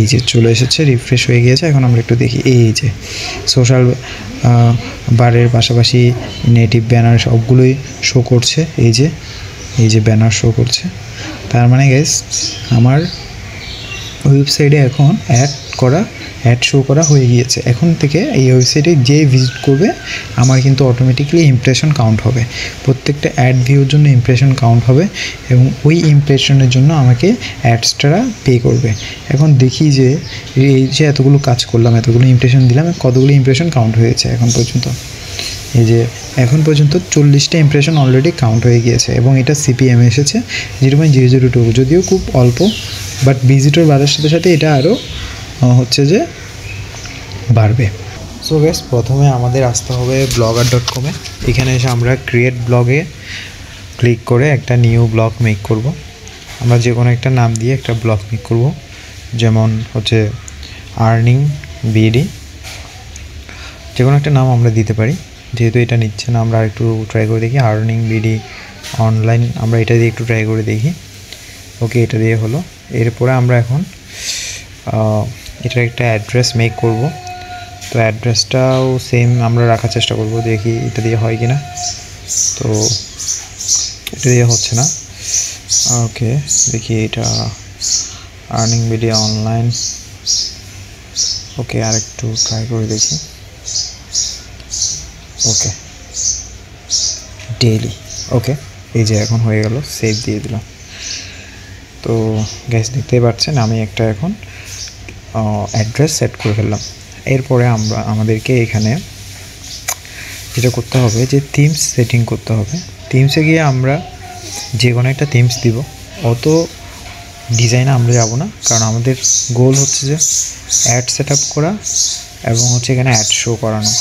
এই যে চলে এসেছে, রিফ্রেশ হয়ে গিয়েছে। এখন আমরা একটু দেখি, এই যে সোশ্যাল বারের পাশাপাশি নেটিভ ব্যানার সবগুলোই শো করছে। এই যে ব্যানার শো করছে, তার মানে গাইস আমার ওয়েবসাইটে এখন অ্যাড শো করা হয়ে গিয়েছে। এখন থেকে এই ওয়েবসাইটে যে ভিজিট করবে আমার কিন্তু অটোমেটিকলি ইমপ্রেশন কাউন্ট হবে। প্রত্যেকটা অ্যাড ভিউর জন্য ইমপ্রেশন কাউন্ট হবে এবং ওই ইমপ্রেশনের জন্য আমাকে অ্যাডসটারা পে করবে। এখন দেখি যে এই যে এতগুলো কাজ করলাম, এতগুলো ইমপ্রেশন দিলাম, কতগুলো ইমপ্রেশন কাউন্ট হয়েছে এখন পর্যন্ত। এই যে এখন পর্যন্ত 40টা ইমপ্রেশন অলরেডি কাউন্ট হয়ে গিয়েছে এবং এটা সিপিএম এসেছে 0.002, যদিও খুব অল্প, বাট ভিজিটর বাড়ার সাথে সাথে এটা আরও হচ্ছে যে বাড়বে। সো গাইস, প্রথমে আমাদের আসতে হবে blogger.com-এ। এখানে এসে আমরা ক্রিয়েট ব্লগে ক্লিক করে একটা নিউ ব্লগ মেক করব। আমরা যে কোনো একটা নাম দিয়ে একটা ব্লগ মেক করব, যেমন হচ্ছে আর্নিং বিডি, যে কোনো একটা নাম আমরা দিতে পারি। যেহেতু এটা নিচ্ছে না, আমরা একটু ট্রাই করে দেখি আর্নিং বিডি অনলাইন, আমরা এটা দিয়ে একটু ট্রাই করে দেখি। ওকে, এটা দিয়ে হলো। এরপরে আমরা এখন এটার একটা অ্যাড্রেস মেক করব। তো অ্যাড্রেসটাও সেম আমরা রাখার চেষ্টা করব, দেখি এটা দিয়ে হয় কি না। তো এটা দিয়ে হচ্ছে না। ওকে, দেখি এটা আর্নিং বিডি অনলাইন। ওকে, আর একটু ট্রাই করে দেখি। ওকে, ডেইলি। ওকে, এই যে এখন হয়ে গেল, সেভ দিয়ে দিলাম। তো গ্যাস দেখতেই পাচ্ছেন আমি একটা এখন অ্যাড্রেস সেট করে ফেললাম। এরপরে আমাদেরকে এখানে যেটা করতে হবে যে থিমস সেটিং করতে হবে। থিমসে গিয়ে আমরা যে কোনো একটা থিমস দিব, অত ডিজাইনে আমরা যাব না, কারণ আমাদের গোল হচ্ছে যে অ্যাড সেট আপ করা এবং হচ্ছে এখানে অ্যাড শো করানো।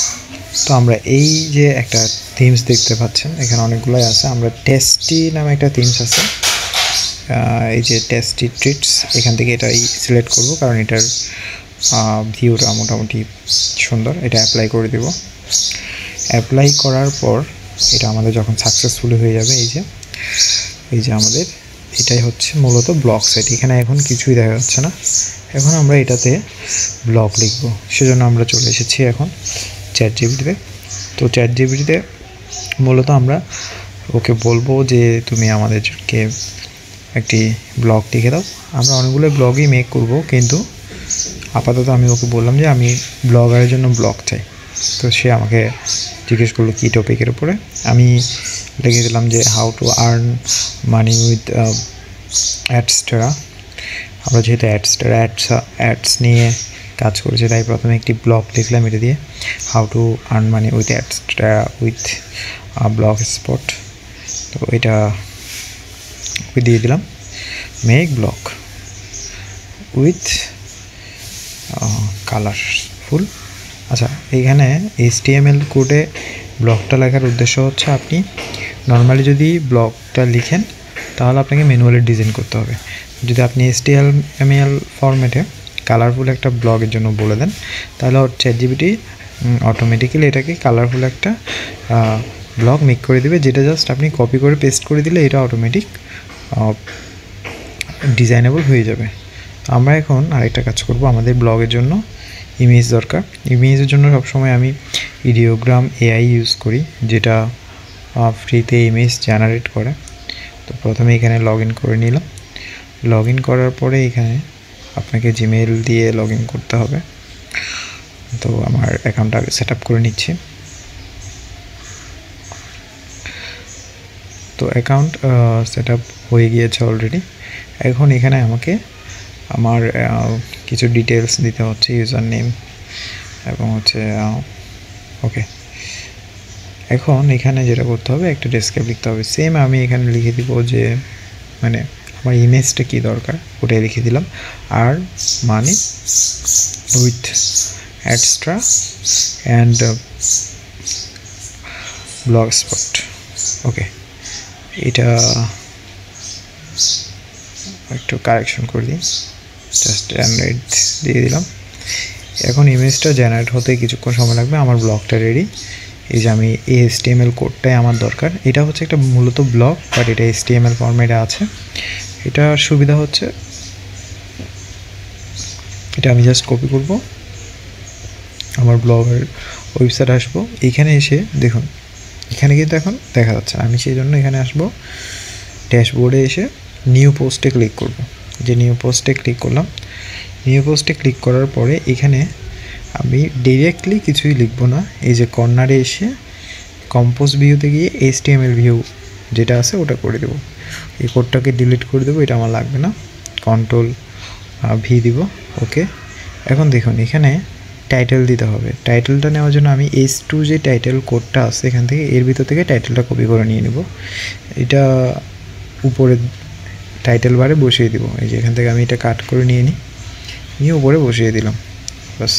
তো আমরা এই যে একটা থিমস দেখতে পাচ্ছেন, এখানে অনেকগুলোই আছে। আমরা টেস্টি নামে একটা থিমস আছে, এই যে টেস্টি ট্রিটস, এখান থেকে এটাই সিলেক্ট করব, কারণ এটার ভিউটা মোটামুটি সুন্দর। এটা অ্যাপ্লাই করে দেব। অ্যাপ্লাই করার পর এটা আমাদের যখন সাকসেসফুলি হয়ে যাবে, এই যে আমাদের এটাই হচ্ছে মূলত ব্লগ সাইট। এখানে এখন কিছুই দেখা যাচ্ছে না। এখন আমরা এটাতে ব্লগ লিখব, সেজন্য আমরা চলে এসেছি এখন চ্যাটজিপিটিতে। তো চ্যাটজিপিটিতে মূলত আমরা ওকে বলবো যে তুমি আমাদেরকে একটি ব্লগ লিখে দাও। আমরা অনেকগুলো ব্লগই মেক করব, কিন্তু আপাতত আমি ওকে বললাম যে আমি ব্লগারের জন্য ব্লগ চাই। তো সে আমাকে জিজ্ঞেস করলো কী টপিকের উপরে। আমি লিখে দিলাম যে how to earn money with Adsterra. আমরা যেহেতু অ্যাডস নিয়ে কাজ করেছি, তাই প্রথমে একটি ব্লগ লিখলাম এটা দিয়ে, how to earn money with Adsterra with Blogspot. তো এটা দিয়ে দিলাম, মেক ব্লগ উইথ কালারফুল। আচ্ছা, এইখানে HTML কোডে ব্লগটা লেখার উদ্দেশ্য হচ্ছে আপনি নর্মালি যদি ব্লগটা লিখেন তাহলে আপনাকে ম্যানুয়ালি ডিজাইন করতে হবে। যদি আপনি HTML ফরম্যাটে কালারফুল একটা ব্লগের জন্য বলে দেন, তাহলে চ্যাটজিপিটি অটোমেটিক্যালি এটাকে কালারফুল একটা ব্লগ মেক করে দেবে, যেটা জাস্ট আপনি কপি করে পেস্ট করে দিলে এটা অটোমেটিক ডিজাইনেবল হয়ে যাবে। আমরা এখন আরেকটা কাজ করব। আমাদের ব্লগের জন্য ইমেজ দরকার। ইমেজের জন্য সবসময় আমি ইডিওগ্রাম AI ইউজ করি, যেটা ফ্রিতে ইমেজ জেনারেট করে। তো প্রথমে এখানে লগ ইন করে নিলাম। লগ ইন করার পরে এখানে আপনাকে জিমেইল দিয়ে লগ ইন করতে হবে। তো আমার অ্যাকাউন্টটা সেট আপ করে নিচ্ছি। তো অ্যাকাউন্ট সেট আপ হয়ে গিয়েছে অলরেডি। এখন এখানে আমাকে আমার কিছু ডিটেলস দিতে হচ্ছে, ইউজার নেম এবং হচ্ছে ওকে। এখন এখানে যেটা করতে হবে, একটা ডেসক্রিপশন লিখতে হবে। সেম আমি এখানে লিখে দিব যে মানে আমার ইমেজটা কী দরকার, ওটাই লিখে দিলাম। আর money with Adsterra and Blogspot. Okay, এটা একটু কারেকশন করে দিই, জাস্ট জেনারেট দিয়ে দিলাম। এখন ইমেজটা জেনারেট হতে কিছুক্ষণ সময় লাগবে। আমার ব্লগটা রেডি। এই যে আমি এই HTML কোডটাই আমার দরকার। এটা হচ্ছে একটা মূলত ব্লগ, বাট এটা HTML ফরম্যাটে আছে। এটা সুবিধা হচ্ছে এটা আমি জাস্ট কপি করব, আমার ব্লগের ওয়েবসাইট আসবো, এখানে এসে দেখুন এখানে কিন্তু এখন দেখা যাচ্ছে না, আমি সেই জন্য এখানে আসবো, ড্যাশবোর্ডে এসে নিউ পোস্টে ক্লিক করব। যে নিউ পোস্টে ক্লিক করলাম, নিউ পোস্টে ক্লিক করার পরে এখানে আমি ডিরেক্টলি কিছুই লিখব না, এই যে কর্নারে এসে কম্পোজ ভিউতে গিয়ে HTML ভিউ যেটা আছে ওটা করে দেবো, এই কোডটাকে ডিলিট করে দেবো, এটা আমার লাগবে না, কন্ট্রোল ভি দিব, ওকে। এখন দেখুন এখানে টাইটেল দিতে হবে, টাইটেলটা নেওয়ার জন্য আমি H2 যে টাইটেল কোডটা আছে এখান থেকে এর ভিতর থেকে টাইটেলটা কপি করে নিয়ে নেব, এটা উপরে টাইটেল বারে বসিয়ে দিব, এই যে এখান থেকে আমি এটা কাট করে নিয়ে নিয়ে উপরে বসিয়ে দিলাম, বাস।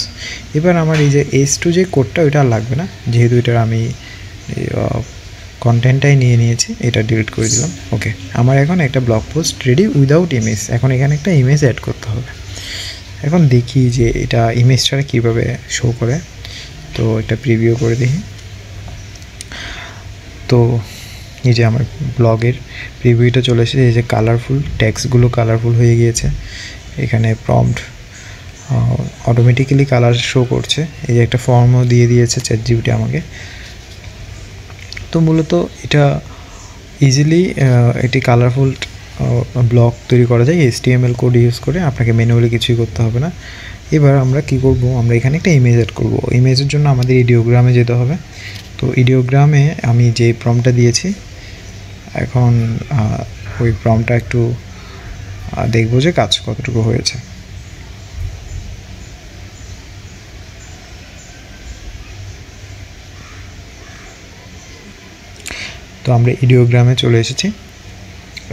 এবার আমার এই যে H2 যে কোডটা ওইটা আর লাগবে না, যেহেতু এটার আমি কন্টেন্টটাই নিয়ে নিয়েছি, এটা ডিলিট করে দিলাম, ওকে। আমার এখন একটা blog post ready without image. এখন এখানে একটা ইমেজ অ্যাড করতে হবে। এখন দেখি যে এটা ইমেজটা কীভাবে শো করে, তো এটা প্রিভিউ করে দেখি। তো এই যে আমার ব্লগের প্রিভিউটা চলে এসেছে, এই যে কালারফুল টেক্সটগুলো কালারফুল হয়ে গিয়েছে, এখানে প্রম্পট অটোমেটিক্যালি কালার শো করছে, এই যে একটা ফর্মও দিয়ে দিয়েছে ChatGPT আমাকে। তো মূলত এটা ইজিলি এটি কালারফুল ব্লগ তৈরি করা যায় HTML কোড ইউজ করে, আপনাকে ম্যানুয়ালি কিছুই করতে হবে না। এবার আমরা কি করব, আমরা এখানে একটা ইমেজ অ্যাড করব। ইমেজের জন্য আমাদের ইডিওগ্রামে যেতে হবে। তো ইডিওগ্রামে আমি যে প্রম্পটটা দিয়েছি, এখন ওই প্রম্পটটা একটু দেখব যে কাজ কতটুকু হয়েছে। তো আমরা ইডিওগ্রামে চলে এসেছি,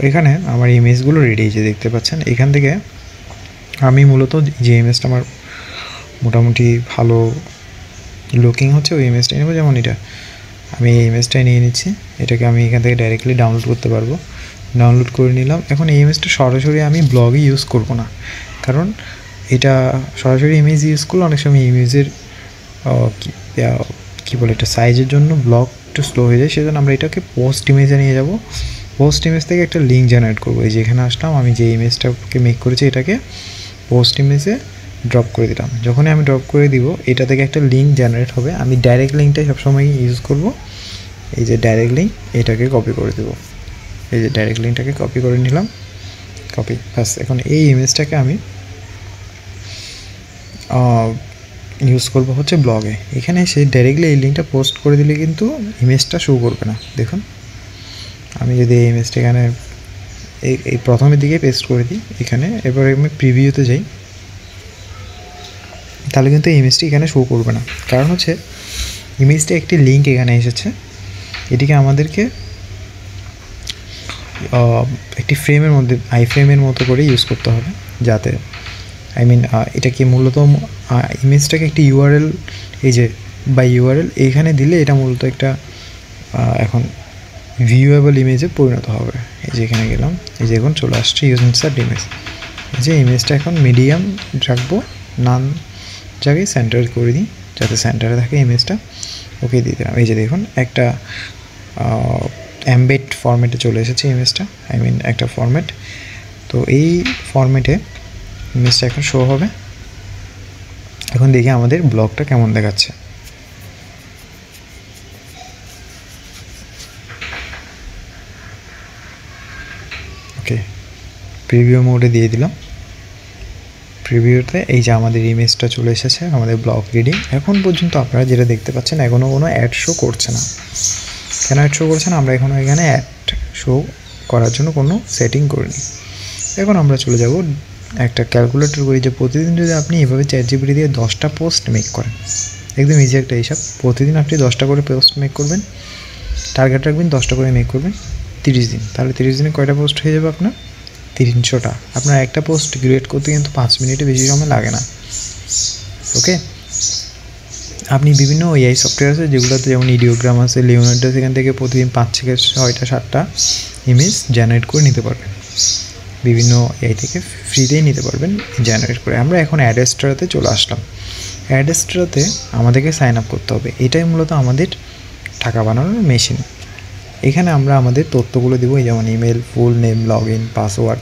এখানে আমার ইমেজগুলো রেডি যে দেখতে পাচ্ছেন। এখান থেকে আমি মূলত যে ইমেজটা আমার মোটামুটি ভালো লুকিং হচ্ছে ওই ইমেজটাই নেব, যেমন এটা আমি এই ইমেজটাই নিয়ে নিচ্ছি, এটাকে আমি এখান থেকে ডাইরেক্টলি ডাউনলোড করতে পারবো, ডাউনলোড করে নিলাম। এখন এই ইমেজটা সরাসরি আমি ব্লগে ইউজ করব না, কারণ এটা সরাসরি ইমেজ ইউজ করলে অনেক সময় ইমেজের কী বলে এটা সাইজের জন্য ব্লগ একটু স্লো হয়ে যায়, সেজন্য আমরা এটাকে পোস্ট ইমেজে নিয়ে যাব। পোস্ট ইমেজ থেকে একটা লিঙ্ক জেনারেট করবো, এই যে এখানে আসলাম, আমি যে ইমেজটাকে মেক করেছি এটাকে পোস্ট ইমেজে ড্রপ করে দিলাম। যখনই আমি ড্রপ করে দিব এটা থেকে একটা লিঙ্ক জেনারেট হবে, আমি ডাইরেক্ট লিঙ্কটাই সবসময় ইউজ করব। এই যে ডাইরেক্ট লিঙ্ক, এটাকে কপি করে দেব, এই যে ডাইরেক্ট লিঙ্কটাকে কপি করে নিলাম, কপি, বাস। এখন এই ইমেজটাকে আমি ইউজ করব হচ্ছে ব্লগে, এখানে এসে ডাইরেক্টলি এই লিঙ্কটা পোস্ট করে দিলে কিন্তু ইমেজটা শো করবে না। দেখুন আমি যদি এই ইমেজটা এখানে এই প্রথমের দিকে পেস্ট করে দিই এখানে, এবার আমি প্রিভিউতে যাই, তাহলে কিন্তু এই ইমেজটি এখানে শো করবে না, কারণ হচ্ছে ইমেজটা একটি লিঙ্ক এখানে এসেছে, এটিকে আমাদেরকে একটি ফ্রেমের মধ্যে আইফ্রেমের মতো করে ইউজ করতে হবে, যাতে এটাকে মূলত ইমেজটাকে একটি ইউআরএল, এই যে বাই ইউআরএল এইখানে দিলে এটা মূলত একটা এখন ভিউয়েবল ইমেজে পরিণত হবে। এই যে এখানে গেলাম, এই যে এখন চলে আসছে ইউজ ইনসার্ট ইমেজ, এই যে ইমেজটা এখন মিডিয়াম রাখবো, নান জায়গায় সেন্টার করে দিই যাতে সেন্টারে থাকে ইমেজটা, ওকে দিয়ে দিলাম। এই যে দেখুন একটা এমবেড ফরম্যাটে চলে এসেছে ইমেজটা, একটা ফরম্যাট। তো এই ফরম্যাটে ইমেজটা এখন শো হবে। এখন দেখি আমাদের ব্লগটা কেমন দেখাচ্ছে। ওকে, প্রিভিউ মোডে দিয়ে দিলাম। প্রিভিউতে এই যে আমাদের ইমেজটা চলে এসেছে, আমাদের ব্লগ রেডি। এখন পর্যন্ত আপনারা যেটা দেখতে পাচ্ছেন এখনও কোনো অ্যাড শো করছে না। কেন অ্যাড শো করছে না? আমরা এখনও এখানে অ্যাড শো করার জন্য কোনো সেটিং করিনি। এখন আমরা চলে যাব একটা ক্যালকুলেটর করি যে প্রতিদিন যদি আপনি এভাবে ChatGPT দিয়ে 10টা পোস্ট মেক করেন, একদম ইজি একটা হিসাব, প্রতিদিন আপনি 10টা করে পোস্ট মেক করবেন, টার্গেট রাখবেন 10টা করে মেক করবেন 30 দিন, তাহলে 30 দিনে কয়টা পোস্ট হয়ে যাবে আপনার? 300টা। আপনার একটা পোস্ট ক্রিয়েট করতে কিন্তু 5 মিনিটে বেশি সময় লাগে না। ওকে, আপনি বিভিন্ন AI সফটওয়্যার আছে যেগুলোতে, যেমন ইডিওগ্রাম আছে, লিওনার্ডো, সেখান থেকে প্রতিদিন 5 থেকে 6টা 7টা ইমেজ জেনারেট করে নিতে পারবেন, বিভিন্ন AI থেকে ফ্রিতেই নিতে পারবেন জেনারেট করে। আমরা এখন অ্যাডেস্ট্রাতে চলে আসলাম। অ্যাডেস্ট্রাতে আমাদেরকে সাইন আপ করতে হবে, এটাই মূলত আমাদের টাকা বানানোর মেশিন। এখানে আমরা আমাদের তথ্যগুলো দেবো, যেমন email, full name, log in, password,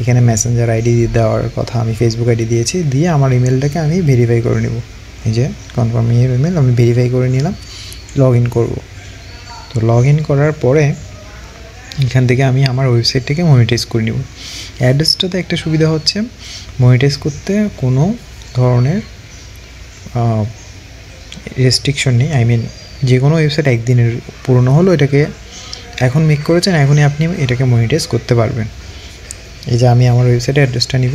এখানে মেসেঞ্জার আইডি দেওয়ার কথা, আমি ফেসবুক আইডি দিয়েছি, দিয়ে আমার ইমেলটাকে আমি ভেরিফাই করে নেব। এই যে কনফার্ম ইমেল আমি ভেরিফাই করে নিলাম, লগ ইন করবো। তো লগ ইন করার পরে এখান থেকে আমি আমার ওয়েবসাইটটাকে মনিটাইজ করে নেব। অ্যাড্রেসটাতে একটা সুবিধা হচ্ছে মনিটাইজ করতে কোনো ধরনের রেস্ট্রিকশন নেই। আই মিন যে কোনো ওয়েবসাইট একদিনের পুরনো হলো এটাকে এখন মেক করেছেন, এখনই আপনি এটাকে মনিটাইজ করতে পারবেন। এই যে আমি আমার ওয়েবসাইটের অ্যাড্রেসটা নিব,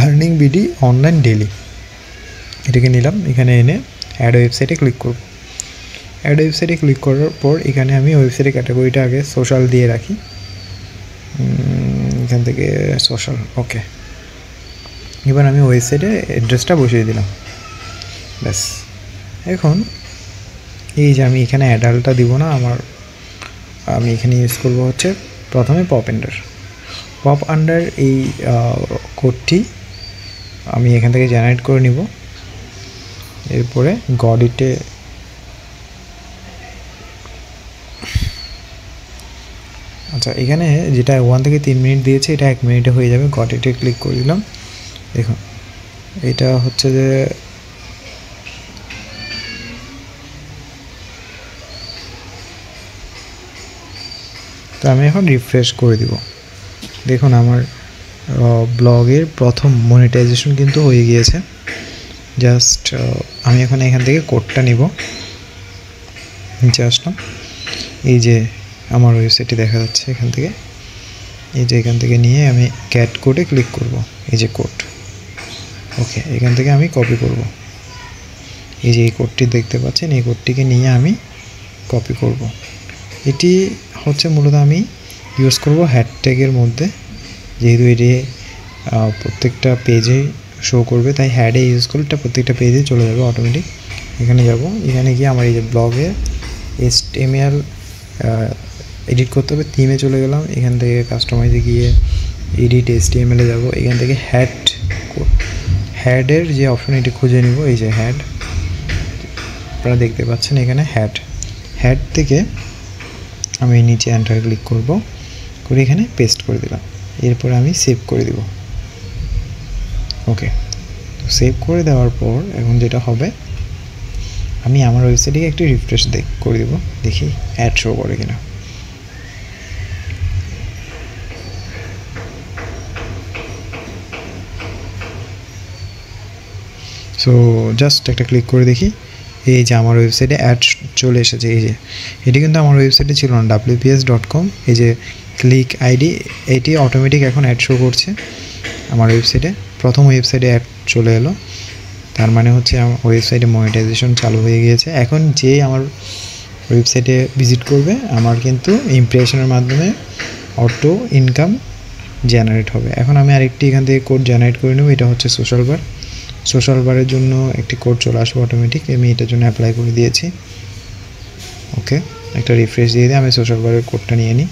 আর্নিং বিডি অনলাইন ডেলি, এটাকে নিলাম। এখানে এনে অ্যাড ওয়েবসাইটে ক্লিক করব। অ্যাড ওয়েবসাইটে ক্লিক করার পর এখানে আমি ওয়েবসাইটের ক্যাটাগরিটা আগে সোশ্যাল দিয়ে রাখি, এখান থেকে সোশ্যাল। ওকে, এবার আমি ওয়েবসাইটে অ্যাড্রেসটা বসিয়ে দিলাম, ব্যাস। এখন এই যে আমি এখানে অ্যাডাল্টটা দিব না, আমি এখানে ইউজ করব হচ্ছে প্রথমে পপ আন্ডার এই কোডটি আমি এখান থেকে জেনারেট করে নিব। এরপরে গডিটে আচ্ছা, এখানে যেটা 1 থেকে 3 মিনিট দিয়েছে এটা 1 মিনিটে হয়ে যাবে। গডিটে ক্লিক করে দিলাম। দেখুন এটা হচ্ছে যে তো আমি এখন রিফ্রেশ করে দিব। দেখুন আমার ব্লগের প্রথম মনিটাইজেশন কিন্তু হয়ে গিয়েছে। জাস্ট আমি এখন এখান থেকে কোডটা নিব, নিচে আসলাম। এই যে আমার ওয়েবসাইটটি দেখা যাচ্ছে এখান থেকে, এই যে এখান থেকে নিয়ে আমি ক্যাট কোডে ক্লিক করব। এই যে কোড, ওকে, এখান থেকে আমি কপি করব। এই যে এই কোডটি দেখতে পাচ্ছেন, এই কোডটিকে নিয়ে আমি কপি করব। এটি হচ্ছে মূলত আমি ইউজ করব হ্যাশট্যাগের মধ্যে, যেহেতু এটি প্রত্যেকটা পেজে শো করবে, তাই হ্যাডে ইউজ করলে এটা প্রত্যেকটা পেজে চলে যাবে অটোমেটিক। এখানে যাব, এখানে গিয়ে আমার এই যে ব্লগে HTML এডিট করতে হবে, থিমে চলে গেলাম। এখান থেকে কাস্টমাইজে গিয়ে এডিট HTML-এ যাব। এখান থেকে হ্যাডের যে অপশন এটি খুঁজে নিব। এই যে হ্যাড আপনারা দেখতে পাচ্ছেন এখানে হ্যাড থেকে আমি নিচে এন্টার ক্লিক করব, করে এখানে পেস্ট করে দিলাম। এরপর আমি সেভ করে দিব। ওকে, তো সেভ করে দেওয়ার পর এখন যেটা হবে, আমি আমার ওয়েবসাইটে একটি রিফ্রেশ করে দিব, দেখি অ্যাড শো করে কিনা। সো জাস্ট একটা ক্লিক করে দেখি, এই যে আমার ওয়েবসাইটে অ্যাড চলে এসেছে। এই যে এটি কিন্তু আমার ওয়েবসাইটে ছিল না, wps.com। এই যে ক্লিক আইডি, এটি অটোমেটিক এখন অ্যাড শো করছে আমার ওয়েবসাইটে। প্রথম ওয়েবসাইটে অ্যাড চলে এলো, তার মানে হচ্ছে আমার ওয়েবসাইটে মনিটাইজেশন চালু হয়ে গিয়েছে। এখন যে আমার ওয়েবসাইটে ভিজিট করবে, আমার কিন্তু ইমপ্রেশনের মাধ্যমে অটো ইনকাম জেনারেট হবে। এখন আমি আরেকটি এখান থেকে কোড জেনারেট করে নেব। এটা হচ্ছে সোশ্যাল বারের জন্য একটি কোড চলে আসবে অটোমেটিক, আমি এটার জন্য অ্যাপ্লাই করে দিয়েছি। ওকে, একটা রিফ্রেশ দিয়ে আমি সোশ্যাল বারের কোডটা নিয়ে নিই।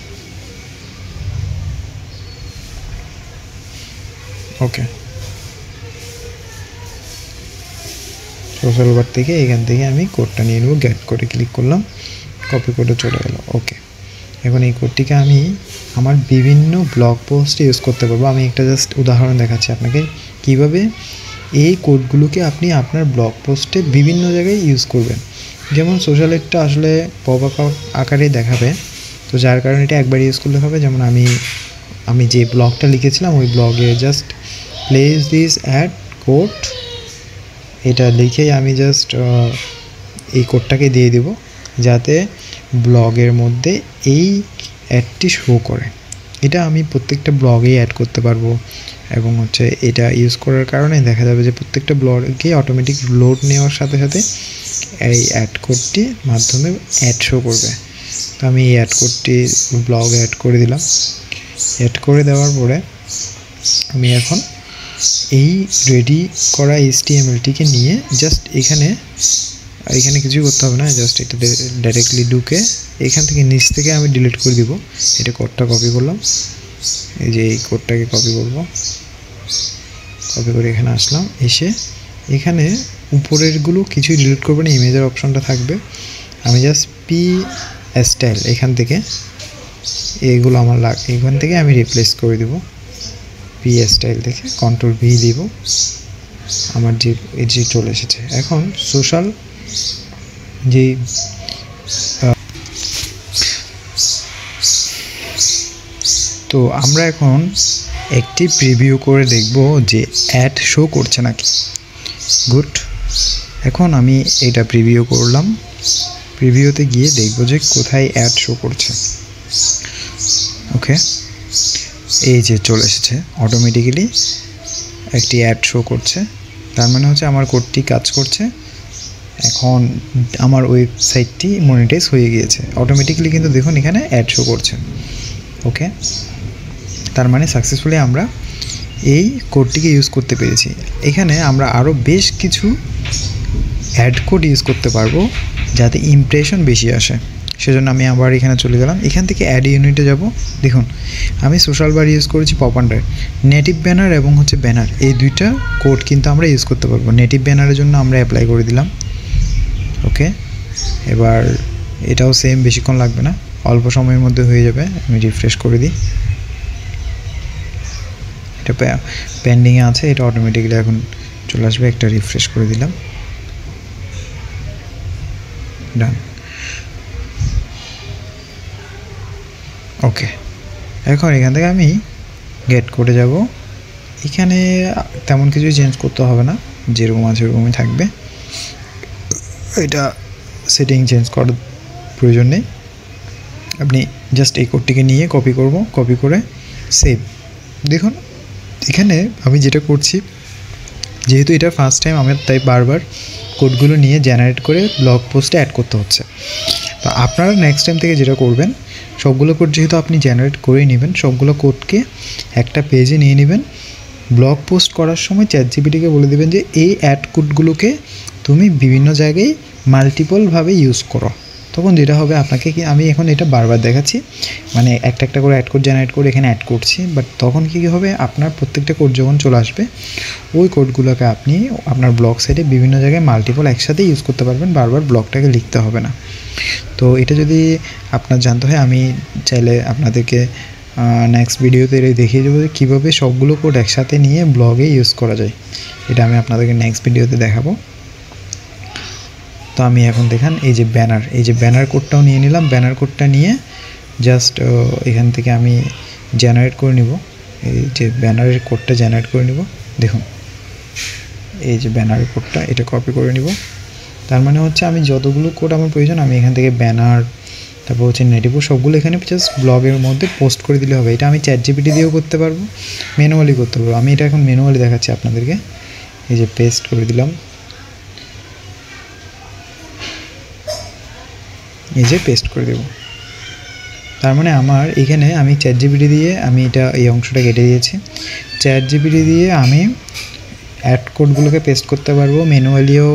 ওকে, সোশ্যাল বার থেকে এখান থেকে আমি কোডটা নিয়ে নেব, গেট কোডে ক্লিক করলাম, কপি কোডে চলে গেল। ওকে, এখন এই কোডটিকে আমি আমার বিভিন্ন ব্লগ পোস্টে ইউজ করতে পারবো। আমি একটা জাস্ট উদাহরণ দেখাচ্ছি আপনাকে কিভাবে এই কোডগুলোকে আপনি আপনার ব্লগ পোস্টে বিভিন্ন জায়গায় ইউজ করবেন। যেমন সোশ্যালেরটা আসলে পপ আপ আকারে দেখাবে, তো যার কারণে এটা একবার ইউজ করলে হবে। যেমন আমি যে ব্লগটা লিখেছিলাম ওই ব্লগে just place this ad code, এটা লিখেই আমি জাস্ট এই কোডটাকে দিয়ে দেব, যাতে ব্লগের মধ্যে এই অ্যাডটি শো করে। এটা আমি প্রত্যেকটা ব্লগেই অ্যাড করতে পারবো, এবং হচ্ছে এটা ইউজ করার কারণে দেখা যাবে যে প্রত্যেকটা ব্লগে অটোমেটিক লোড নেওয়ার সাথে সাথে এই অ্যাড কোডটির মাধ্যমে অ্যাড শো করবে। তো আমি এই অ্যাড কোডটি ব্লগে অ্যাড করে দিলাম। অ্যাড করে দেওয়ার পরে আমি এখন এই রেডি করা HTML-টিকে নিয়ে জাস্ট এখানে কিছুই করতে হবে না, জাস্ট এটা ডাইরেক্টলি ঢুকে এখান থেকে নিচ থেকে আমি ডিলিট করে দিব। এটা কোডটা কপি করলাম, এই যে এই কোডটাকে কপি করব, কপি করে এখানে আসলাম। এসে এখানে উপরেরগুলো কিছুই ডিলিট করবো না, ইমেজের অপশনটা থাকবে। আমি জাস্ট স্টাইল এখান থেকে এইগুলো আমার এখান থেকে আমি রিপ্লেস করে দিব। পি স্টাইল দেখে কন্ট্রোল ভি দিব, আমার যে এই যে চলে এসেছে। এখন সোশ্যাল যে তো আমরা এখন একটি প্রিভিউ করে দেখব যে অ্যাড শো করছে নাকি। গুড, এখন আমি এটা প্রিভিউ করলাম। প্রিভিউতে গিয়ে দেখব যে কোথায় অ্যাড শো করছে। ওকে, এই যে চলে এসেছে, অটোমেটিক্যালি একটি অ্যাড শো করছে। তার মানে হচ্ছে আমার কোডটি কাজ করছে। এখন আমার ওয়েবসাইটটি মনিটাইজ হয়ে গিয়েছে অটোমেটিক্যালি, কিন্তু দেখুন এখানে অ্যাড শো করছে। ওকে, তার মানে সাকসেসফুলি আমরা এই কোডটিকে ইউজ করতে পেরেছি। এখানে আমরা আরও বেশ কিছু অ্যাড কোড ইউজ করতে পারবো যাতে ইমপ্রেশন বেশি আসে। সেজন্য আমি আবার এখানে চলে গেলাম, এখান থেকে অ্যাড ইউনিটে যাব। দেখুন আমি সোশ্যাল বার ইউজ করেছি, পপ আন্ডার, নেটিভ ব্যানার এবং হচ্ছে ব্যানার, এই দুইটা কোড কিন্তু আমরা ইউজ করতে পারবো। নেটিভ ব্যানারের জন্য আমরা অ্যাপ্লাই করে দিলাম। ওকে, এবার এটাও সেম, বেশিক্ষণ লাগবে না, অল্প সময়ের মধ্যে হয়ে যাবে। আমি রিফ্রেশ করে দিই, এটা পেন্ডিংয়ে আছে, এটা অটোমেটিক্যালি এখন চলে আসবে। একটা রিফ্রেশ করে দিলাম, ডান। ওকে, এখন এখান থেকে আমি গেট কোডে যাব। এখানে তেমন কিছু চেঞ্জ করতে হবে না, যেরকম আছে ওরকমই থাকবে। এটা সেটিং চেঞ্জ করার প্রয়োজন নেই। আপনি জাস্ট এই কোডটিকে নিয়ে কপি করব, কপি করে সেভ। দেখুন এখানে আমি যেটা করছি, যেহেতু এটা ফার্স্ট টাইম আমার, তাই বারবার কোডগুলো নিয়ে জেনারেট করে ব্লগ পোস্টে অ্যাড করতে হচ্ছে। তো আপনারা নেক্সট টাইম থেকে যেটা করবেন, সবগুলো কোড যেহেতু আপনি জেনারেট করেই নেবেন, সবগুলো কোডকে একটা পেজে নিয়ে নেবেন। ব্লগ পোস্ট করার সময় চ্যাটজিপিটিকে বলে দেবেন যে এই অ্যাড কোডগুলোকে তুমি বিভিন্ন জায়গায় মাল্টিপলভাবে ইউজ করো। তখন যেটা হবে আপনাকে, কি আমি এখন এটা বারবার দেখাচ্ছি, মানে একটা একটা করে অ্যাড কোড জেনারেট করে এখানে অ্যাড করছি, বাট তখন কী হবে, আপনার প্রত্যেকটা কোড যখন চলে আসবে, ওই কোডগুলোকে আপনি আপনার ব্লগ সাইটে বিভিন্ন জায়গায় মাল্টিপল একসাথে ইউজ করতে পারবেন, বারবার ব্লগটাকে লিখতে হবে না। তো এটা যদি আপনার জানতে হয়, আমি চাইলে আপনাদেরকে নেক্সট ভিডিওতে দেখিয়ে দেবো যে কীভাবে সবগুলো কোড একসাথে নিয়ে ব্লগে ইউজ করা যায়। এটা আমি আপনাদেরকে নেক্সট ভিডিওতে দেখাবো। তো আমি এখন দেখান, এই যে ব্যানার, এই যে ব্যানার কোডটাও নিয়ে নিলাম। ব্যানার কোডটা নিয়ে জাস্ট এখান থেকে আমি জেনারেট করে নিব, এই যে ব্যানারের কোডটা জেনারেট করে নিব। দেখুন এই যে ব্যানারের কোডটা, এটা কপি করে নিব। তার মানে হচ্ছে আমি যতগুলো কোড আমার প্রয়োজন, আমি এখান থেকে ব্যানার, তারপর হচ্ছে নেটিভ, সবগুলো এখানে জাস্ট ব্লগের মধ্যে পোস্ট করে দিলে হবে। এটা আমি চ্যাটজিপিটি দিয়েও করতে পারবো, ম্যানুয়ালি করতে পারবো। আমি এটা এখন ম্যানুয়ালি দেখাচ্ছি আপনাদেরকে। এই যে পেস্ট করে দিলাম, এই যে পেস্ট করে দেব। তার মানে আমার এখানে আমি চ্যাটজিপিটি দিয়ে আমি এটা এই অংশটা কেটে দিয়েছি। চ্যাটজিপিটি দিয়ে আমি অ্যাড কোডগুলোকে পেস্ট করতে পারবো, ম্যানুয়ালিও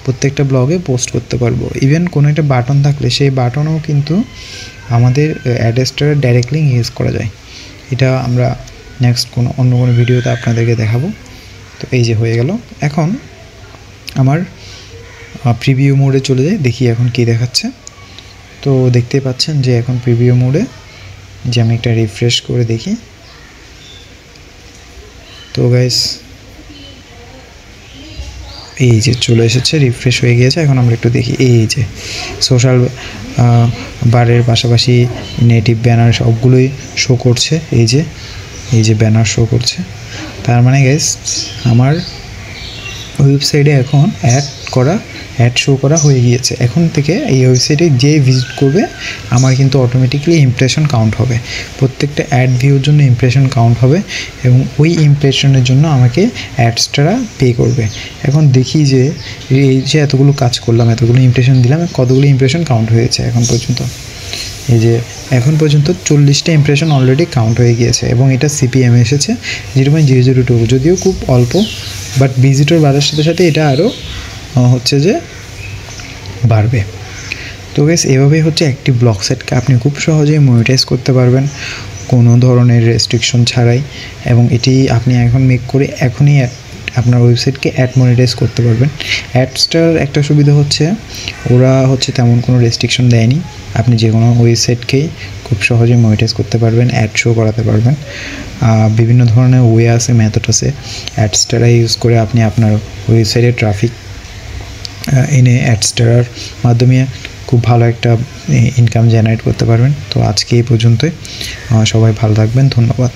প্রত্যেকটা ব্লগে পোস্ট করতে পারবো। ইভেন কোনো একটা বাটন থাকলে সেই বাটনও কিন্তু আমাদের অ্যাডস্টারে ডাইরেক্টলি ইউজ করা যায়। এটা আমরা নেক্সট অন্য কোনো ভিডিওতে আপনাদেরকে দেখাবো। তো এই যে হয়ে গেল। এখন আমার প্রিভিউ মোডে চলে যাই, দেখি এখন কী দেখাচ্ছে। তো দেখতে পাচ্ছেন যে এখন প্রিভিউ মোডে, যে আমি একটা রিফ্রেশ করে দেখি। তো গাইস এই যে চলে এসেছে, রিফ্রেশ হয়ে গিয়েছে। এখন আমরা একটু দেখি, এই যে সোশ্যাল বারের পাশাপাশি নেটিভ ব্যানার সবগুলোই শো করছে। এই যে ব্যানার শো করছে। তার মানে গাইস আমার ওয়েবসাইটে এখন অ্যাড শো করা হয়ে গিয়েছে। এখন থেকে এই ওয়েবসাইটে যে ভিজিট করবে আমার কিন্তু অটোমেটিক্যালি ইমপ্রেশন কাউন্ট হবে। প্রত্যেকটা অ্যাড ভিউর জন্য ইমপ্রেশন কাউন্ট হবে এবং ওই ইমপ্রেশনের জন্য আমাকে অ্যাডসটারা পে করবে। এখন দেখি যে এই যে এতগুলো কাজ করলাম, এতগুলো ইমপ্রেশন দিলাম, কতগুলো ইমপ্রেশন কাউন্ট হয়েছে এখন পর্যন্ত। এই যে এখন পর্যন্ত 40টা ইমপ্রেশন অলরেডি কাউন্ট হয়ে গিয়েছে এবং এটা সিপিএম এসেছে 0.002, যদিও খুব অল্প, বাট ভিজিটর বাড়ার সাথে সাথে এটা আরও হচ্ছে যে বাড়বে। তো গাইস এভাবেই হচ্ছে একটি ব্লগ সাইটকে আপনি খুব সহজেই মনিটাইজ করতে পারবেন কোনো ধরনের রেস্ট্রিকশন ছাড়াই, এবং এটি আপনি এখন মেক করে এখনই আপনার ওয়েবসাইটকে অ্যাড মনিটাইজ করতে পারবেন। অ্যাডসটার একটা সুবিধা হচ্ছে ওরা হচ্ছে তেমন কোনো রেস্ট্রিকশন দেয়নি, আপনি যে কোনো ওয়েবসাইটকেই খুব সহজে মনিটাইজ করতে পারবেন, অ্যাড শো করাতে পারবেন। বিভিন্ন ধরনের ওয়ে আছে, মেথড আছে। অ্যাডস্টারা ইউজ করে আপনি আপনার ওয়েবসাইটে ট্রাফিক এনে অ্যাডস্টারার মাধ্যমে খুব ভালো একটা ইনকাম জেনারেট করতে পারবেন। তো আজকে এই পর্যন্তই। সবাই ভালো থাকবেন, ধন্যবাদ।